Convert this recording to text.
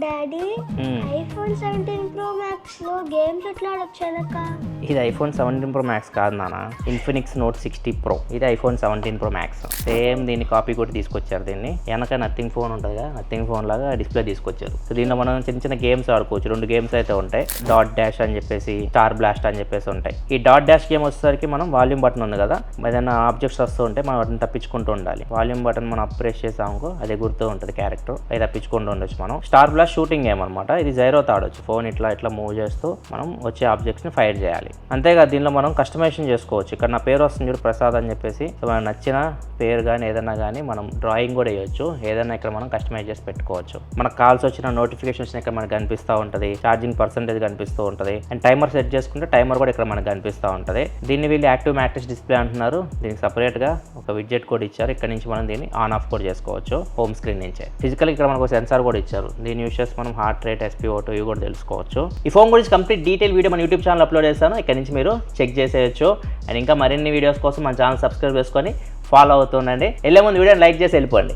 Daddy iPhone 17 pro max లో games ఎట్లా ఆడొచ్చానక్క? ఇది ఐఫోన్ 17 ప్రో మ్యాక్స్ కాదు నాన్న, ఇన్ఫినిక్స్ నోట్ 60 ప్రో. ఇది ఐఫోన్ 17 ప్రో మ్యాక్స్. సేమ్ దీన్ని కాపీ కొట్టి తీసుకొచ్చారు. దీన్ని వెనక నథింగ్ ఫోన్ ఉంటుంది కదా, నథింగ్ ఫోన్ లాగా డిస్ప్లే తీసుకొచ్చారు. సో దీనిలో మనం చిన్న చిన్న గేమ్స్ ఆడుకోవచ్చు. 2 గేమ్స్ అయితే ఉంటాయి, డాట్ డాష్ అని చెప్పేసి, స్టార్ బ్లాస్ట్ అని చెప్పేసి ఉంటాయి. ఈ డాట్ డాష్ గేమ్ వచ్చేసరికి మనం వాల్యూమ్ బటన్ ఉంది కదా, ఏదైనా ఆబ్జెక్ట్స్ వస్తూ ఉంటే మనం వాటిని తప్పించుకుంటూ ఉండాలి. వాల్యూమ్ బటన్ మనం ప్రెస్ చేసామనుకో అది గుర్తు ఉంటుంది క్యారెక్టర్, అది తప్పించుకుంటూ ఉండొచ్చు మనం. స్టార్ బ్లాస్ట్ షూటింగ్ గేమ్ అనమాట. ఇది జైరోతో ఆడొచ్చు. ఫోన్ ఇట్లా మూవ్ చేస్తూ మనం వచ్చే ఆబ్జెక్ట్స్ని ఫైర్ చేయాలి. అంతేగా దీనిలో మనం కస్టమైజేషన్ చేసుకోవచ్చు. ఇక్కడ నా పేరు వస్తుంది చూడు, ప్రసాద్ అని చెప్పేసి. సో మనకు నచ్చిన పేరు కానీ ఏదైనా కానీ మనం డ్రాయింగ్ కూడా వేయొచ్చు. ఏదైనా ఇక్కడ మనం కస్టమైజ్ చేసి పెట్టుకోవచ్చు. మనకు కాల్స్ వచ్చిన నోటిఫికేషన్స్ ఇక్కడ మనకు కనిపిస్తూ ఉంటుంది, ఛార్జింగ్ పర్సెంటేజ్ కనిపిస్తూ ఉంటుంది, అండ్ టైమర్ సెట్ చేసుకుంటే టైమర్ కూడా ఇక్కడ మనకు కనిపిస్తూ ఉంటుంది. దీన్ని వీళ్ళు యాక్టివ్ మ్యాట్రిక్స్ డిస్ప్లే అంటున్నారు. దీనికి సపరేట్గా ఒక విడ్జెట్ కూడా ఇచ్చారు. ఇక్కడ నుంచి మనం దీన్ని ఆన్ ఆఫ్ కూడా చేసుకోవచ్చు హోమ్ స్క్రీన్ నుంచే. ఫిజికల్ ఇక్కడ మనకు సెన్సార్ కూడా ఇచ్చారు. దీని యూస్ చేసి మనం హార్ట్ రేట్, SpO2 ఇవి కూడా తెలుసుకోవచ్చు. ఈ ఫోన్ గురించి కంప్లీట్ డీటెయిల్ వీడియో మన యూట్యూబ్ ఛానల్ అప్లోడ్ చేస్తాను. ఇక్కడ నుంచి మీరు చెక్ చేసేయచ్చు. అండ్ ఇంకా మరిన్ని వీడియోస్ కోసం మన ఛానల్ సబ్స్క్రైబ్ చేసుకొని ఫాలో అవుతుండండి. వెళ్ళే ముందు వీడియోని లైక్ చేసి వెళ్ళిపోండి.